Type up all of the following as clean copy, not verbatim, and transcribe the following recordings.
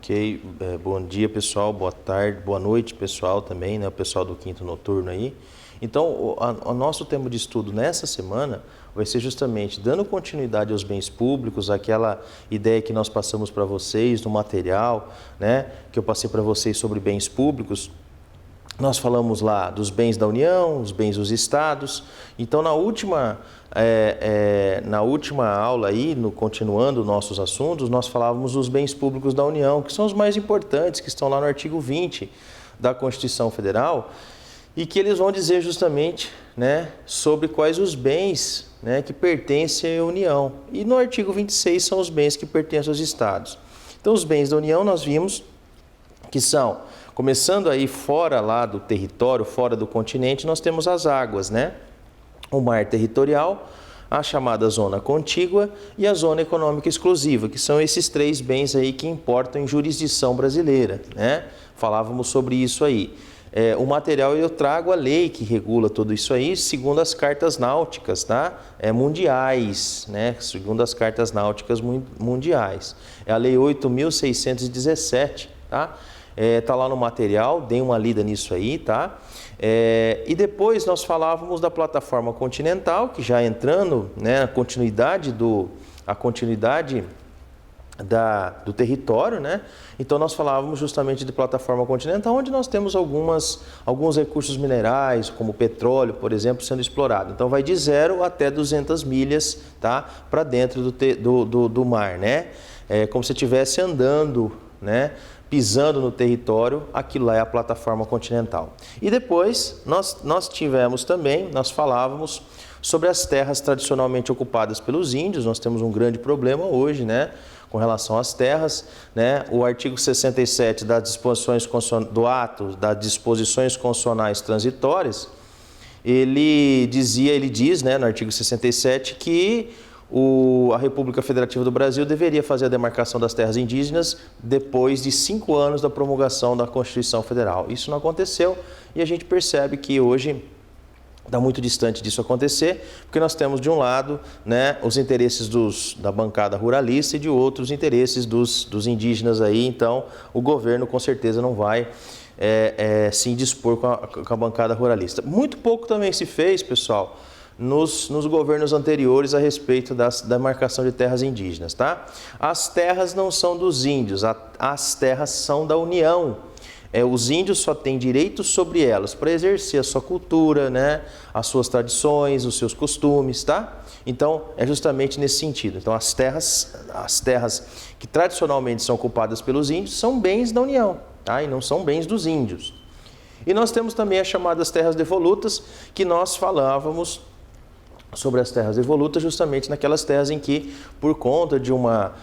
Ok, bom dia pessoal, boa tarde, boa noite pessoal também, né? O pessoal do quinto noturno aí. Então, o nosso tema de estudo nessa semana vai ser justamente dando continuidade aos bens públicos, aquela ideia que nós passamos para vocês no material, né? Que eu passei para vocês sobre bens públicos. Nós falamos lá dos bens da União, os bens dos estados. Então, na última aula aí, continuando nossos assuntos, nós falávamos dos bens públicos da União, que são os mais importantes, que estão lá no artigo 20 da Constituição Federal, e que eles vão dizer justamente, né, sobre quais os bens, né, que pertencem à União. E no artigo 26 são os bens que pertencem aos estados. Então, os bens da União nós vimos que são, começando aí fora lá do território, fora do continente, nós temos as águas, né? O mar territorial, a chamada zona contígua e a zona econômica exclusiva, que são esses três bens aí que importam em jurisdição brasileira, né? Falávamos sobre isso aí. O material eu trago a lei que regula tudo isso aí, segundo as cartas náuticas, tá? Mundiais, né? Segundo as cartas náuticas mundiais. É a lei 8.617, tá? Tá lá no material, dê uma lida nisso aí, tá? E depois nós falávamos da plataforma continental, que já entrando, né, a continuidade do território, né? Então nós falávamos justamente de plataforma continental, onde nós temos alguns recursos minerais, como petróleo, por exemplo, sendo explorado. Então vai de 0 até 200 milhas, tá? Para dentro do mar, né? Como se estivesse andando, né? Pisando no território, aquilo lá é a plataforma continental. E depois nós tivemos também, nós falávamos sobre as terras tradicionalmente ocupadas pelos índios. Nós temos um grande problema hoje, né, com relação às terras, né? O artigo 67 das disposições do ato das disposições constitucionais transitórias, ele diz, né, no artigo 67 que a República Federativa do Brasil deveria fazer a demarcação das terras indígenas depois de 5 anos da promulgação da Constituição Federal. Isso não aconteceu e a gente percebe que hoje está muito distante disso acontecer, porque nós temos de um lado, né, os interesses da bancada ruralista e de outros interesses dos indígenas aí. Então o governo com certeza não vai se indispor com a bancada ruralista. Muito pouco também se fez, pessoal, nos governos anteriores a respeito da demarcação de terras indígenas, tá? As terras não são dos índios, as terras são da União. Os índios só têm direitos sobre elas para exercer a sua cultura, né? As suas tradições, os seus costumes, tá? Então, é justamente nesse sentido. Então, as terras que tradicionalmente são ocupadas pelos índios são bens da União, tá? E não são bens dos índios. E nós temos também as chamadas terras devolutas, que nós falávamos sobre as terras devolutas, justamente naquelas terras em que, por conta de uma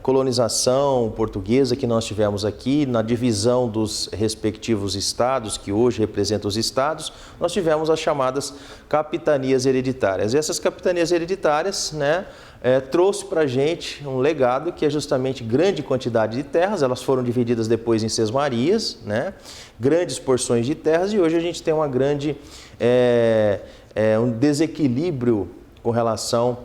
colonização portuguesa que nós tivemos aqui, na divisão dos respectivos estados, que hoje representam os estados, nós tivemos as chamadas capitanias hereditárias. E essas capitanias hereditárias, né, trouxe para a gente um legado que é justamente grande quantidade de terras. Elas foram divididas depois em sesmarias, né, grandes porções de terras, e hoje a gente tem uma grande um desequilíbrio com relação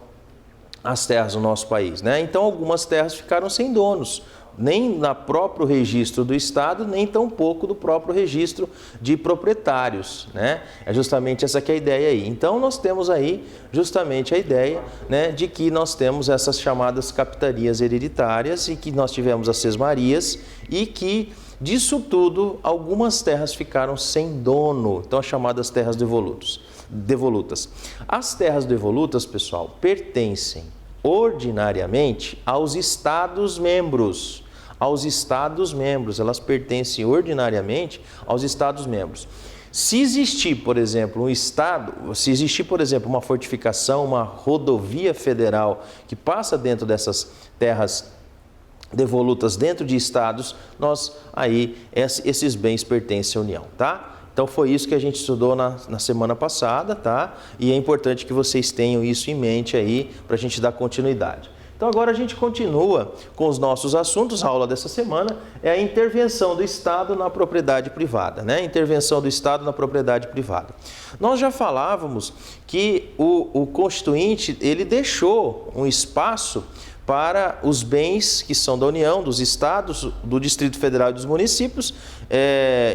às terras do nosso país, né? Então algumas terras ficaram sem donos, nem no próprio registro do Estado, nem tampouco do próprio registro de proprietários, né? É justamente essa que é a ideia aí. Então nós temos aí justamente a ideia, né, de que nós temos essas chamadas capitanias hereditárias e que nós tivemos as sesmarias e que disso tudo algumas terras ficaram sem dono, então as chamadas terras devolutas. As terras devolutas, pessoal, pertencem ordinariamente aos Estados-membros. Elas pertencem ordinariamente aos Estados-membros. Se existir, por exemplo, uma fortificação, uma rodovia federal que passa dentro dessas terras devolutas dentro de estados, esses bens pertencem à União, tá? Então foi isso que a gente estudou na semana passada, tá? E é importante que vocês tenham isso em mente aí para a gente dar continuidade. Então agora a gente continua com os nossos assuntos. A aula dessa semana é a intervenção do Estado na propriedade privada, né? Intervenção do Estado na propriedade privada. Nós já falávamos que o Constituinte, ele deixou um espaço para os bens que são da União, dos Estados, do Distrito Federal e dos municípios,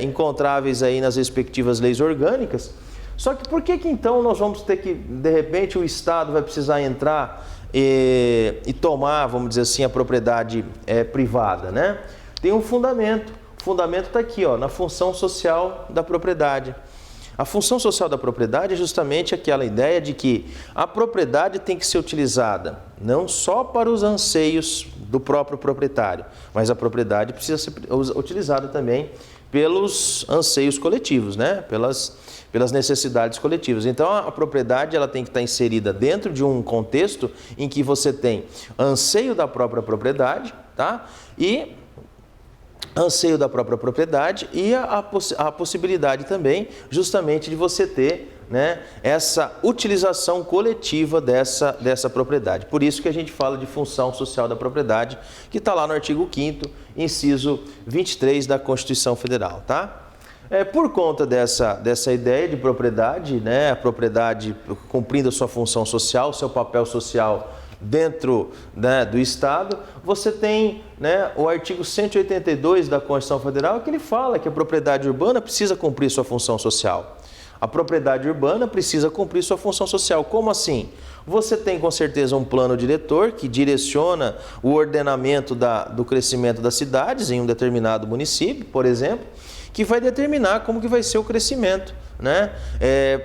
encontráveis aí nas respectivas leis orgânicas. Só que por que então nós vamos ter que, de repente, o Estado vai precisar entrar e tomar, vamos dizer assim, a propriedade privada, né? Tem um fundamento. O fundamento está aqui, ó, na função social da propriedade. A função social da propriedade é justamente aquela ideia de que a propriedade tem que ser utilizada não só para os anseios do próprio proprietário, mas a propriedade precisa ser utilizada também pelos anseios coletivos, né? Pelas necessidades coletivas. Então, a propriedade ela tem que estar inserida dentro de um contexto em que você tem anseio da própria propriedade, tá? E anseio da própria propriedade e a possibilidade também justamente de você ter, né, essa utilização coletiva dessa propriedade. Por isso que a gente fala de função social da propriedade, que está lá no artigo 5º, inciso 23 da Constituição Federal, tá? Por conta dessa ideia de propriedade, né, a propriedade cumprindo a sua função social, seu papel social dentro, né, do Estado, você tem, né, o artigo 182 da Constituição Federal, que ele fala que a propriedade urbana precisa cumprir sua função social. A propriedade urbana precisa cumprir sua função social. Como assim? Você tem com certeza um plano diretor que direciona o ordenamento do crescimento das cidades em um determinado município, por exemplo, que vai determinar como que vai ser o crescimento, né?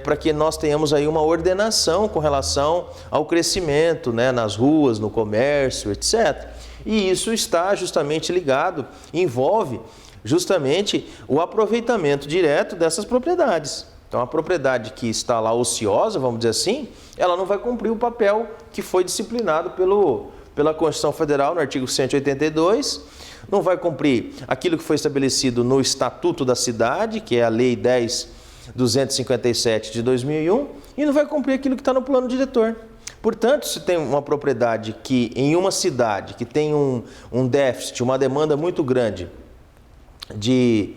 Para que nós tenhamos aí uma ordenação com relação ao crescimento, né? Nas ruas, no comércio, etc. E isso está justamente ligado, envolve justamente o aproveitamento direto dessas propriedades. Então, a propriedade que está lá ociosa, vamos dizer assim, ela não vai cumprir o papel que foi disciplinado pela Constituição Federal no artigo 182, não vai cumprir aquilo que foi estabelecido no Estatuto da Cidade, que é a Lei 10.257 de 2001, e não vai cumprir aquilo que está no plano diretor. Portanto, se tem uma propriedade que, em uma cidade, que tem um déficit, uma demanda muito grande de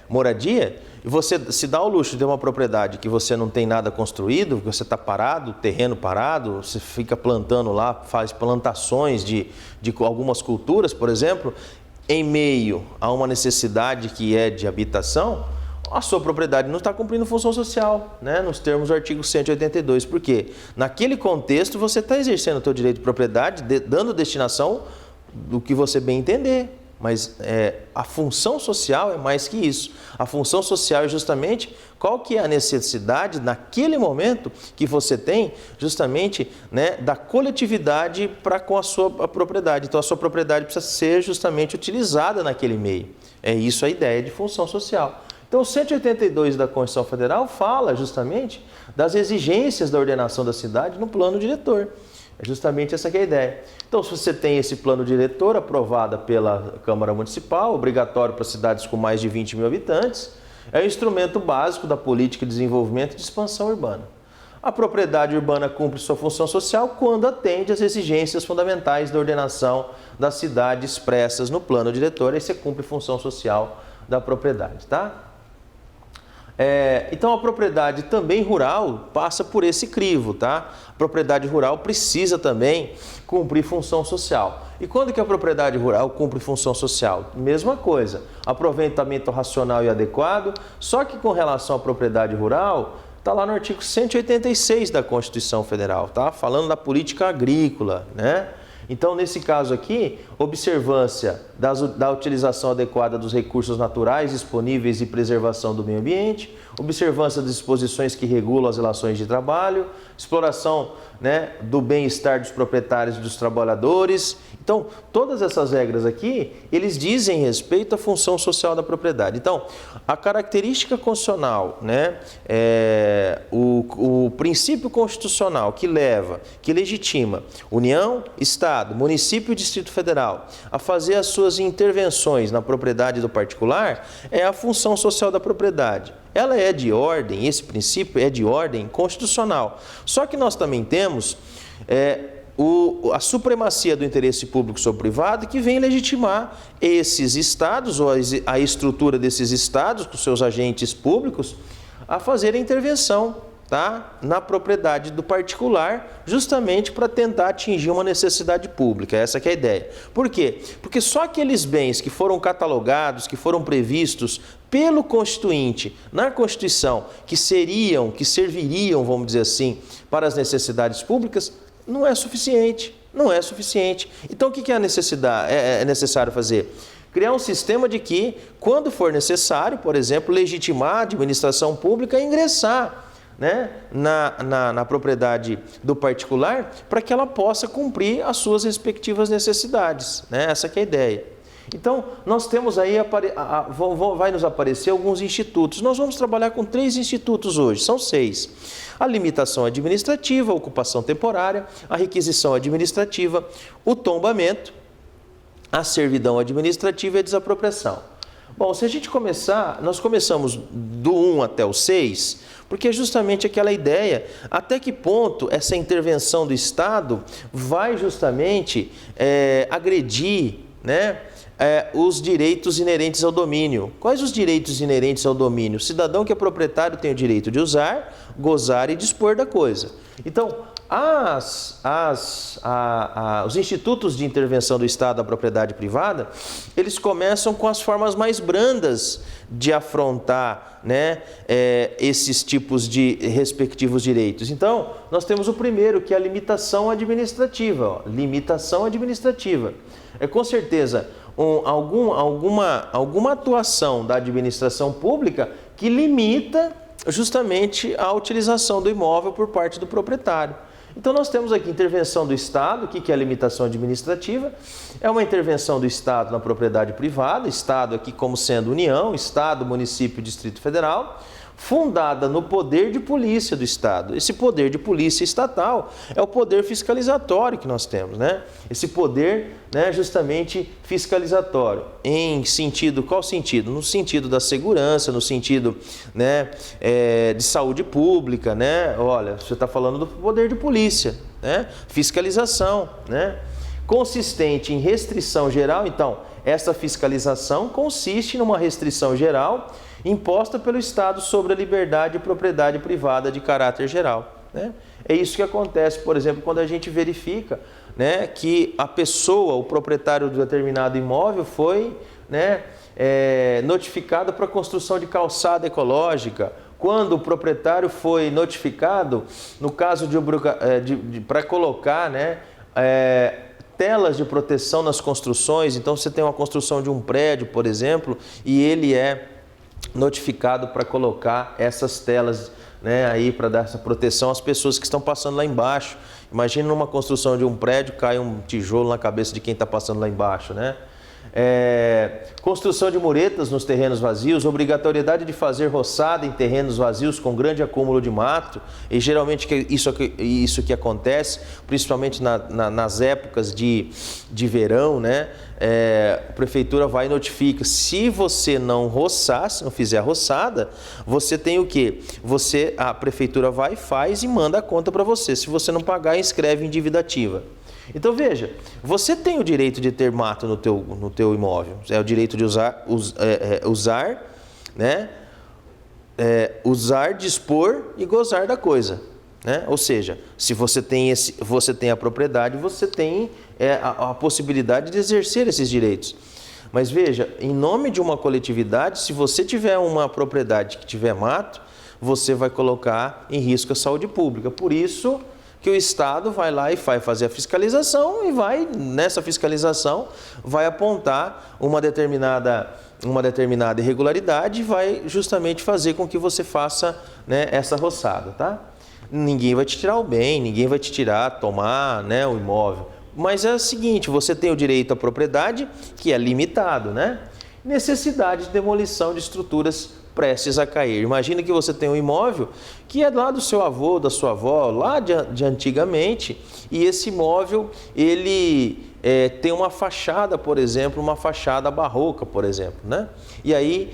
moradia, e você se dá ao luxo de ter uma propriedade que você não tem nada construído, que você está parado, terreno parado, você fica plantando lá, faz plantações de algumas culturas, por exemplo, em meio a uma necessidade que é de habitação, a sua propriedade não está cumprindo função social, né? Nos termos do artigo 182. Por quê? Naquele contexto você está exercendo o seu direito de propriedade, dando destinação do que você bem entender. Mas a função social é mais que isso. A função social é justamente qual que é a necessidade naquele momento que você tem justamente, né, da coletividade para com a sua propriedade. Então a sua propriedade precisa ser justamente utilizada naquele meio. É isso a ideia de função social. Então o 182 da Constituição Federal fala justamente das exigências da ordenação da cidade no plano diretor. É justamente essa que é a ideia. Então, se você tem esse plano diretor aprovado pela Câmara Municipal, obrigatório para cidades com mais de 20 mil habitantes, é o instrumento básico da política de desenvolvimento e de expansão urbana. A propriedade urbana cumpre sua função social quando atende às exigências fundamentais da ordenação da cidade expressas no plano diretor, aí você cumpre função social da propriedade, tá? Então a propriedade também rural passa por esse crivo, tá? A propriedade rural precisa também cumprir função social. E quando que a propriedade rural cumpre função social? Mesma coisa, aproveitamento racional e adequado, só que com relação à propriedade rural, está lá no artigo 186 da Constituição Federal, tá? Falando da política agrícola, né? Então, nesse caso aqui, observância da utilização adequada dos recursos naturais disponíveis e preservação do meio ambiente, observância das disposições que regulam as relações de trabalho, exploração, né, do bem-estar dos proprietários e dos trabalhadores. Então, todas essas regras aqui, eles dizem respeito à função social da propriedade. Então, a característica constitucional, né, o princípio constitucional que legitima União, Estado, município e Distrito Federal a fazer as suas intervenções na propriedade do particular é a função social da propriedade. Ela é de ordem, esse princípio é de ordem constitucional. Só que nós também temos a supremacia do interesse público sobre o privado, que vem legitimar esses estados, ou a estrutura desses estados, com seus agentes públicos, a fazer a intervenção, tá, na propriedade do particular, justamente para tentar atingir uma necessidade pública. Essa que é a ideia. Por quê? Porque só aqueles bens que foram catalogados, que foram previstos pelo Constituinte na Constituição, que serviriam, vamos dizer assim, para as necessidades públicas, não é suficiente. Não é suficiente. Então, o que é necessário fazer? Criar um sistema de que, quando for necessário, por exemplo, legitimar a administração pública a ingressar, né, na propriedade do particular, para que ela possa cumprir as suas respectivas necessidades, né? Essa que é a ideia. Então, nós temos aí, vai nos aparecer alguns institutos. Nós vamos trabalhar com 3 institutos hoje, são 6. A limitação administrativa, a ocupação temporária, a requisição administrativa, o tombamento, a servidão administrativa e a desapropriação. Bom, se a gente começar, nós começamos do 1 até o 6, porque é justamente aquela ideia, até que ponto essa intervenção do Estado vai justamente agredir, né, os direitos inerentes ao domínio. Quais os direitos inerentes ao domínio? O cidadão que é proprietário tem o direito de usar, gozar e dispor da coisa. Então, os institutos de intervenção do Estado à propriedade privada, eles começam com as formas mais brandas de afrontar, né, esses tipos de respectivos direitos. Então, nós temos o primeiro, que é a limitação administrativa. Limitação administrativa. Com certeza, alguma atuação da administração pública que limita justamente a utilização do imóvel por parte do proprietário. Então, nós temos aqui intervenção do Estado. O que é a limitação administrativa? É uma intervenção do Estado na propriedade privada, Estado aqui como sendo União, Estado, Município, Distrito Federal, fundada no poder de polícia do Estado. Esse poder de polícia estatal é o poder fiscalizatório que nós temos, né? Esse poder, né, justamente fiscalizatório. Em sentido, qual sentido? No sentido da segurança, no sentido, né, de saúde pública, né? Olha, você está falando do poder de polícia, né? Fiscalização, né? Consistente em restrição geral. Então, essa fiscalização consiste numa restrição geral imposta pelo Estado sobre a liberdade e propriedade privada de caráter geral, né? É isso que acontece, por exemplo, quando a gente verifica, né, que a pessoa, o proprietário de determinado imóvel foi, né, notificado para a construção de calçada ecológica, quando o proprietário foi notificado, no caso para colocar, né, telas de proteção nas construções. Então, você tem uma construção de um prédio, por exemplo, e ele é notificado para colocar essas telas, né, aí para dar essa proteção às pessoas que estão passando lá embaixo. Imagina numa construção de um prédio, cai um tijolo na cabeça de quem está passando lá embaixo, né? Construção de muretas nos terrenos vazios, obrigatoriedade de fazer roçada em terrenos vazios com grande acúmulo de mato, e geralmente isso que acontece, principalmente nas épocas de verão, né? A prefeitura vai e notifica: se você não roçar, se não fizer a roçada, você tem o quê? A prefeitura vai, faz e manda a conta para você. Se você não pagar, inscreve em dívida ativa. Então, veja, você tem o direito de ter mato no teu imóvel. É o direito de usar, dispor e gozar da coisa, né? Ou seja, se você tem a propriedade, você tem a possibilidade de exercer esses direitos. Mas veja, em nome de uma coletividade, se você tiver uma propriedade que tiver mato, você vai colocar em risco a saúde pública. Por isso que o Estado vai lá e vai fazer a fiscalização, e nessa fiscalização, vai apontar uma determinada irregularidade e vai justamente fazer com que você faça, né, essa roçada, tá? Ninguém vai te tirar o bem, ninguém vai te tomar, né, o imóvel. Mas é o seguinte, você tem o direito à propriedade, que é limitado, né? Necessidade de demolição de estruturas prestes a cair. Imagina que você tem um imóvel que é lá do seu avô, da sua avó, lá de antigamente, e esse imóvel, ele tem uma fachada, por exemplo, uma fachada barroca, por exemplo, né? E aí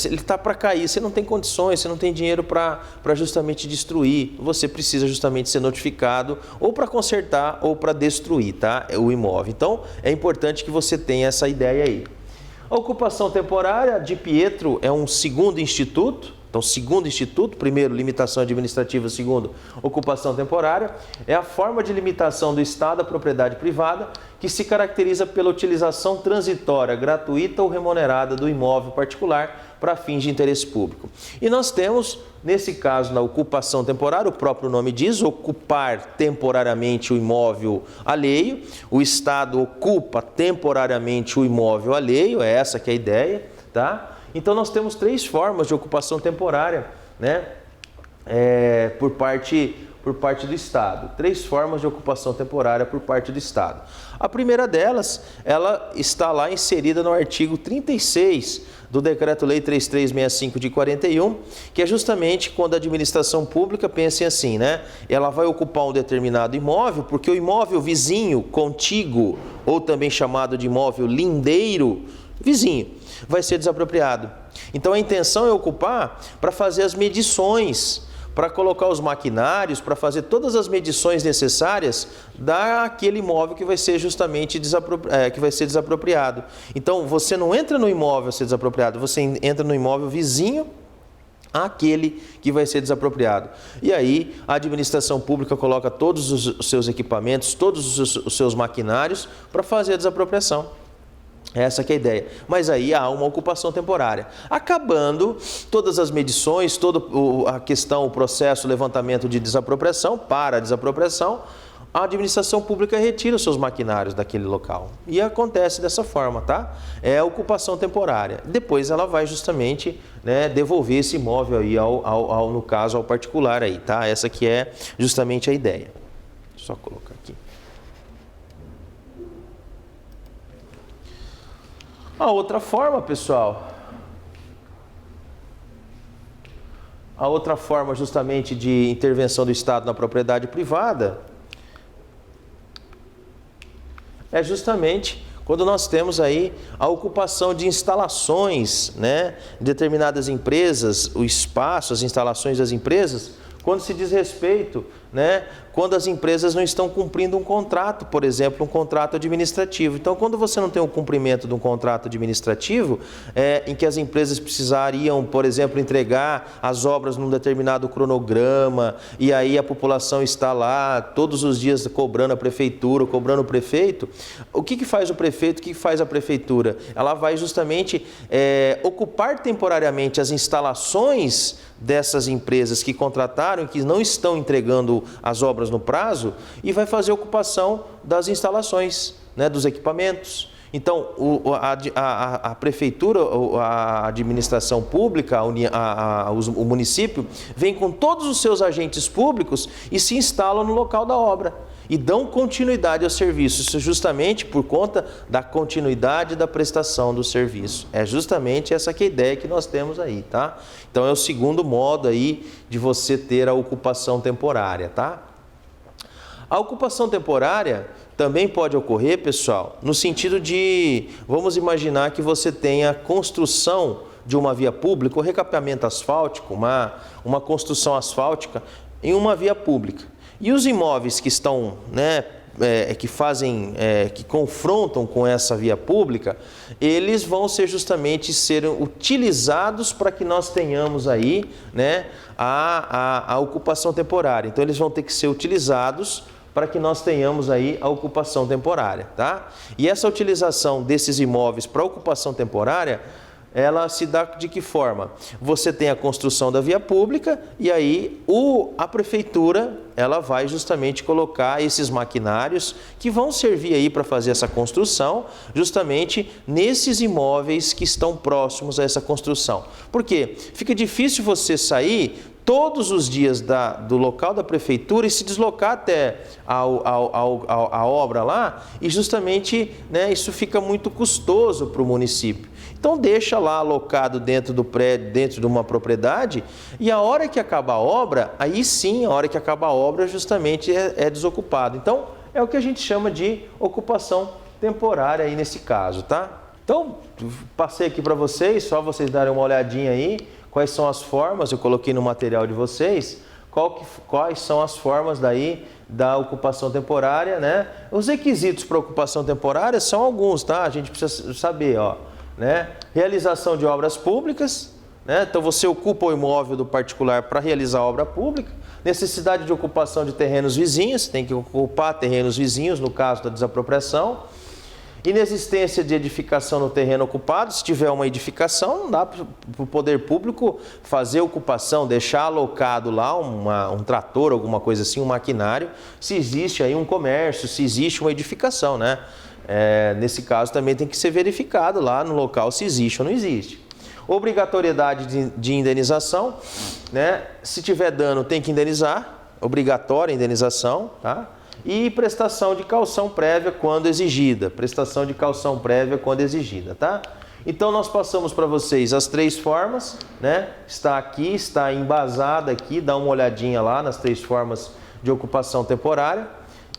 ele está para cair, você não tem condições, você não tem dinheiro para justamente destruir, você precisa justamente ser notificado ou para consertar ou para destruir, tá? O imóvel. Então é importante que você tenha essa ideia aí. A ocupação temporária de Pietro é um segundo instituto. Então, segundo instituto, primeiro, limitação administrativa, segundo, ocupação temporária, é a forma de limitação do Estado à propriedade privada que se caracteriza pela utilização transitória, gratuita ou remunerada do imóvel particular para fins de interesse público. E nós temos, nesse caso, na ocupação temporária, o próprio nome diz, ocupar temporariamente o imóvel alheio, o Estado ocupa temporariamente o imóvel alheio, é essa que é a ideia, tá? Então, nós temos 3 formas de ocupação temporária, né? Por parte do Estado. 3 formas de ocupação temporária por parte do Estado. A primeira delas, ela está lá inserida no artigo 36 do Decreto-Lei 3365 de 41, que é justamente quando a administração pública pensa assim, né? Ela vai ocupar um determinado imóvel, porque o imóvel vizinho, contíguo, ou também chamado de imóvel lindeiro, vizinho, vai ser desapropriado. Então a intenção é ocupar para fazer as medições, para colocar os maquinários, para fazer todas as medições necessárias daquele imóvel que vai ser justamente desapropriado. Então você não entra no imóvel a ser desapropriado, você entra no imóvel vizinho àquele que vai ser desapropriado. E aí a administração pública coloca todos os seus equipamentos, todos os seus maquinários para fazer a desapropriação. Essa que é a ideia. Mas aí há uma ocupação temporária. Acabando todas as medições, toda a questão, o processo, o levantamento de desapropriação, para a desapropriação, a administração pública retira os seus maquinários daquele local. E acontece dessa forma, tá? É a ocupação temporária. Depois ela vai justamente, né, devolver esse imóvel aí, no caso, ao particular aí, tá? Essa que é justamente a ideia. Só colocar aqui. A outra forma, pessoal, a outra forma justamente de intervenção do Estado na propriedade privada é justamente quando nós temos aí a ocupação de instalações, né, de determinadas empresas, o espaço, as instalações das empresas, quando se diz respeito, né, quando as empresas não estão cumprindo um contrato, por exemplo, um contrato administrativo. Então, quando você não tem o cumprimento de um contrato administrativo, em que as empresas precisariam, por exemplo, entregar as obras num determinado cronograma, e aí a população está lá todos os dias cobrando a prefeitura, cobrando o prefeito, o que faz o prefeito, o que faz a prefeitura? Ela vai justamente ocupar temporariamente as instalações dessas empresas que contrataram e que não estão entregando as obras no prazo e vai fazer ocupação das instalações, né, dos equipamentos. Então, a prefeitura, a administração pública, o município, vem com todos os seus agentes públicos e se instalam no local da obra e dão continuidade ao serviço. Isso é justamente por conta da continuidade da prestação do serviço. É justamente essa que é a ideia que nós temos aí, tá? Então, é o segundo modo aí de você ter a ocupação temporária, tá? A ocupação temporária também pode ocorrer, pessoal, no sentido de, vamos imaginar que você tenha construção de uma via pública, o recapeamento asfáltico, uma construção asfáltica em uma via pública. E os imóveis que estão, né, que confrontam com essa via pública, eles vão justamente ser utilizados para que nós tenhamos aí, né, a ocupação temporária. Então, eles vão ter que ser utilizados para que nós tenhamos aí a ocupação temporária, tá? E essa utilização desses imóveis para ocupação temporária, ela se dá de que forma? Você tem a construção da via pública e aí a prefeitura, ela vai justamente colocar esses maquinários que vão servir aí para fazer essa construção, justamente nesses imóveis que estão próximos a essa construção. Por quê? Fica difícil você sair todos os dias do local da prefeitura e se deslocar até a obra lá e justamente, né, isso fica muito custoso para o município. Então deixa lá alocado dentro do prédio, dentro de uma propriedade, e a hora que acaba a obra, aí sim, a hora que acaba a obra justamente é desocupado. Então é o que a gente chama de ocupação temporária aí nesse caso, tá? Então, passei aqui para vocês, só vocês darem uma olhadinha aí, quais são as formas, eu coloquei no material de vocês, quais são as formas daí da ocupação temporária, né? Os requisitos para ocupação temporária são alguns, tá? A gente precisa saber, ó, né? Realização de obras públicas, né? Então você ocupa o imóvel do particular para realizar a obra pública. Necessidade de ocupação de terrenos vizinhos, tem que ocupar terrenos vizinhos no caso da desapropriação. Inexistência de edificação no terreno ocupado. Se tiver uma edificação, não dá para o poder público fazer ocupação, deixar alocado lá um trator, alguma coisa assim, um maquinário, se existe aí um comércio, se existe uma edificação, né? Nesse caso também tem que ser verificado lá no local se existe ou não existe. Obrigatoriedade de indenização, né? Se tiver dano tem que indenizar, obrigatória a indenização, tá? E prestação de caução prévia quando exigida. Prestação de caução prévia quando exigida, tá? Então nós passamos para vocês as três formas, né? Está aqui, está embasada aqui, dá uma olhadinha lá nas três formas de ocupação temporária.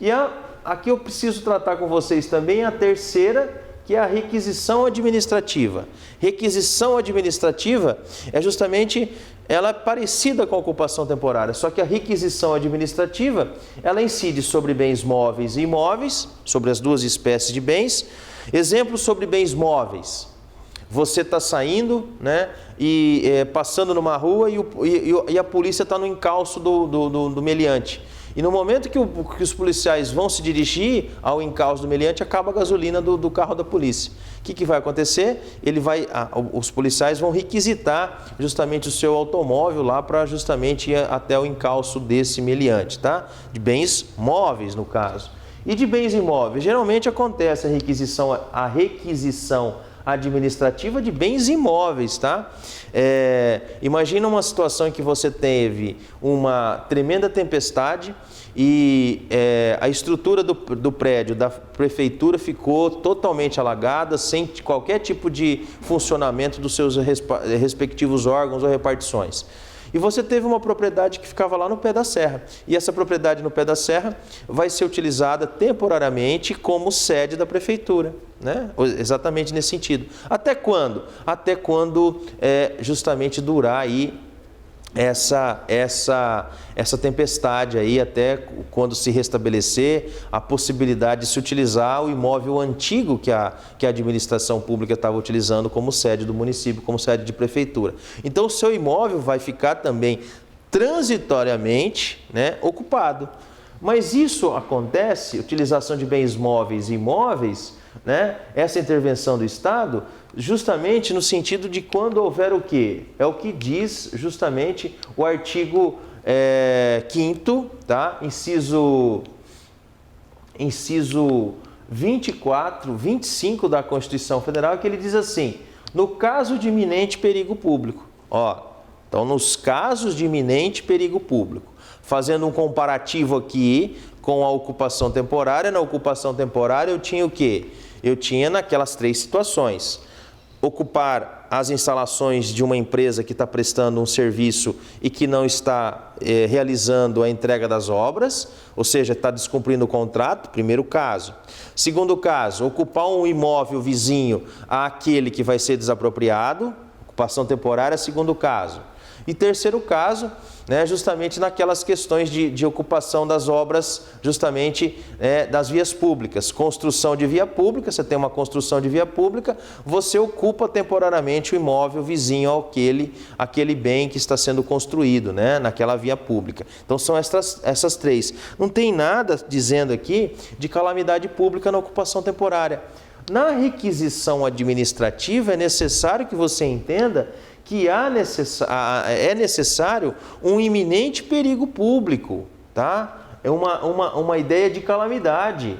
E aqui eu preciso tratar com vocês também a terceira, que é a requisição administrativa. Requisição administrativa é justamente, ela é parecida com a ocupação temporária, só que a requisição administrativa, ela incide sobre bens móveis e imóveis, sobre as duas espécies de bens. Exemplos sobre bens móveis. Você está saindo, né, e passando numa rua e a polícia está no encalço do meliante. E no momento que os policiais vão se dirigir ao encalço do meliante, acaba a gasolina do carro da polícia. O que vai acontecer? Os policiais vão requisitar justamente o seu automóvel lá para justamente ir até o encalço desse meliante, tá? De bens móveis, no caso. E de bens imóveis, geralmente acontece a requisição administrativa de bens imóveis, tá? Imagina uma situação em que você teve uma tremenda tempestade e a estrutura do prédio da prefeitura ficou totalmente alagada, sem qualquer tipo de funcionamento dos seus respectivos órgãos ou repartições. E você teve uma propriedade que ficava lá no pé da serra. E essa propriedade no pé da serra vai ser utilizada temporariamente como sede da prefeitura, né? Exatamente nesse sentido. Até quando? Até quando justamente durar aí essa tempestade aí, até quando se restabelecer a possibilidade de se utilizar o imóvel antigo que a administração pública estava utilizando como sede do município, como sede de prefeitura. Então o seu imóvel vai ficar também transitoriamente, né, ocupado. Mas isso acontece, utilização de bens móveis e imóveis, né, essa intervenção do Estado, justamente no sentido de quando houver o quê? É o que diz justamente o artigo 5º, tá? Inciso 24, 25 da Constituição Federal, que ele diz assim: no caso de iminente perigo público. Então, nos casos de iminente perigo público, fazendo um comparativo aqui com a ocupação temporária, na ocupação temporária eu tinha o quê? Eu tinha naquelas três situações: ocupar as instalações de uma empresa que está prestando um serviço e que não está realizando a entrega das obras, ou seja, está descumprindo o contrato, primeiro caso. Segundo caso, ocupar um imóvel vizinho àquele que vai ser desapropriado, ocupação temporária, segundo caso. E terceiro caso, né, justamente naquelas questões de ocupação das obras, justamente das vias públicas. Construção de via pública, você tem uma construção de via pública, você ocupa temporariamente o imóvel vizinho àquele bem que está sendo construído, né, naquela via pública. Então são essas três. Não tem nada dizendo aqui de calamidade pública na ocupação temporária. Na requisição administrativa é necessário que você entenda que é necessário um iminente perigo público, tá? É uma ideia de calamidade.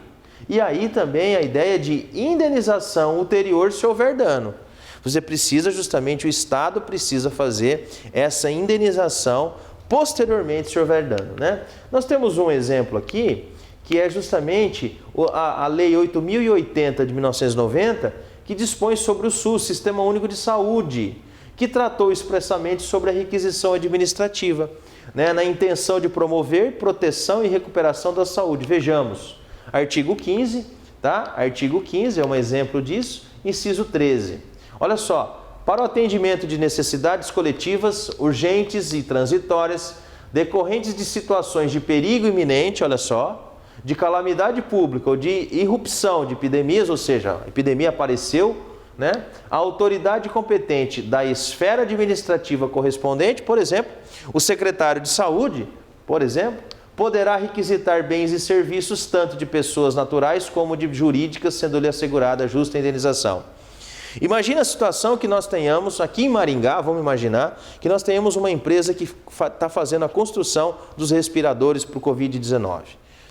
E aí também a ideia de indenização ulterior se houver dano. Você precisa justamente, o Estado precisa fazer essa indenização posteriormente se houver dano, né? Nós temos um exemplo aqui, que é justamente a Lei 8.080 de 1990, que dispõe sobre o SUS, Sistema Único de Saúde, que tratou expressamente sobre a requisição administrativa, né, na intenção de promover proteção e recuperação da saúde. Vejamos, Artigo 15, tá? Artigo 15 é um exemplo disso. Inciso 13. Olha só, para o atendimento de necessidades coletivas urgentes e transitórias, decorrentes de situações de perigo iminente, olha só, de calamidade pública ou de irrupção de epidemias, ou seja, a epidemia apareceu, né? A autoridade competente da esfera administrativa correspondente, por exemplo, o secretário de saúde, por exemplo, poderá requisitar bens e serviços tanto de pessoas naturais como de jurídicas, sendo-lhe assegurada justa indenização. Imagina a situação que nós tenhamos aqui em Maringá, vamos imaginar, que nós tenhamos uma empresa que está fazendo a construção dos respiradores para o Covid-19.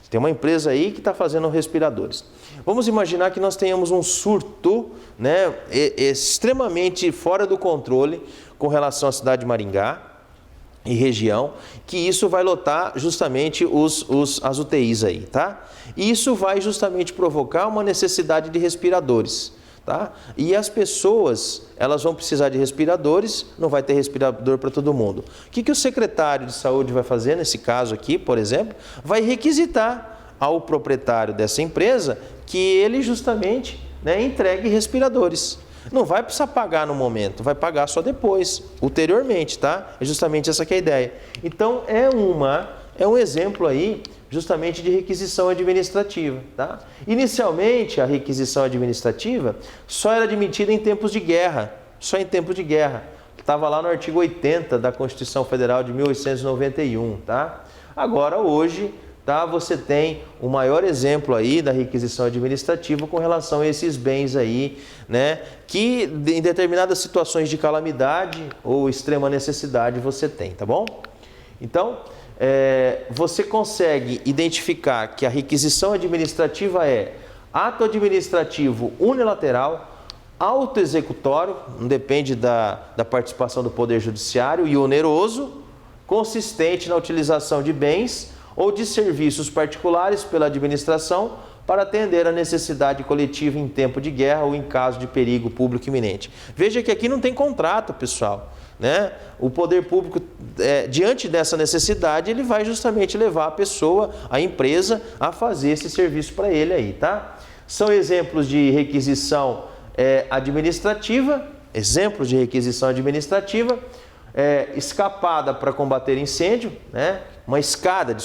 Tem uma empresa aí que está fazendo respiradores. Vamos imaginar que nós tenhamos um surto, né, extremamente fora do controle com relação à cidade de Maringá e região, que isso vai lotar justamente as UTIs aí, tá? E isso vai justamente provocar uma necessidade de respiradores, tá? E as pessoas, elas vão precisar de respiradores, não vai ter respirador para todo mundo. O que o secretário de saúde vai fazer nesse caso aqui, por exemplo? Vai requisitar ao proprietário dessa empresa que ele justamente, né, entregue respiradores. Não vai precisar pagar no momento, vai pagar só depois, ulteriormente, tá? É justamente essa que é a ideia. Então, é um exemplo aí, justamente de requisição administrativa, tá? Inicialmente, a requisição administrativa só era admitida em tempos de guerra, só em tempo de guerra. Estava lá no artigo 80 da Constituição Federal de 1891, tá? Agora, hoje, tá, você tem o maior exemplo aí da requisição administrativa com relação a esses bens aí, né, que em determinadas situações de calamidade ou extrema necessidade você tem, tá bom? Então, você consegue identificar que a requisição administrativa é ato administrativo unilateral, autoexecutório, não depende da participação do Poder Judiciário, e oneroso, consistente na utilização de bens ou de serviços particulares pela administração para atender a necessidade coletiva em tempo de guerra ou em caso de perigo público iminente. Veja que aqui não tem contrato, pessoal, né? O poder público, diante dessa necessidade, ele vai justamente levar a pessoa, a empresa, a fazer esse serviço para ele aí, tá? São exemplos de requisição administrativa, escapada para combater incêndio, né? Escada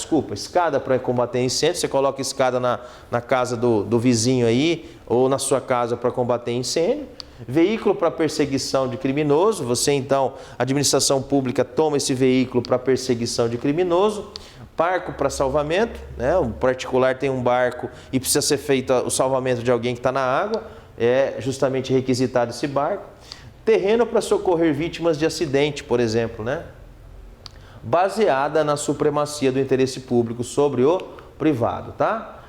para combater incêndio. Você coloca escada na casa do vizinho aí, ou na sua casa para combater incêndio. Veículo para perseguição de criminoso, você então, a administração pública toma esse veículo para perseguição de criminoso. Barco para salvamento, né? O particular tem um barco e precisa ser feito o salvamento de alguém que está na água, é justamente requisitado esse barco. Terreno para socorrer vítimas de acidente, por exemplo, né? Baseada na supremacia do interesse público sobre o privado, tá?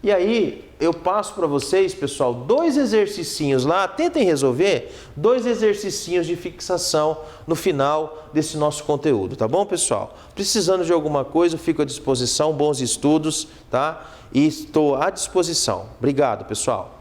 E aí, eu passo para vocês, pessoal, 2 exercicinhos lá, tentem resolver 2 exercicinhos de fixação no final desse nosso conteúdo, tá bom, pessoal? Precisando de alguma coisa, eu fico à disposição, bons estudos, tá? E estou à disposição. Obrigado, pessoal.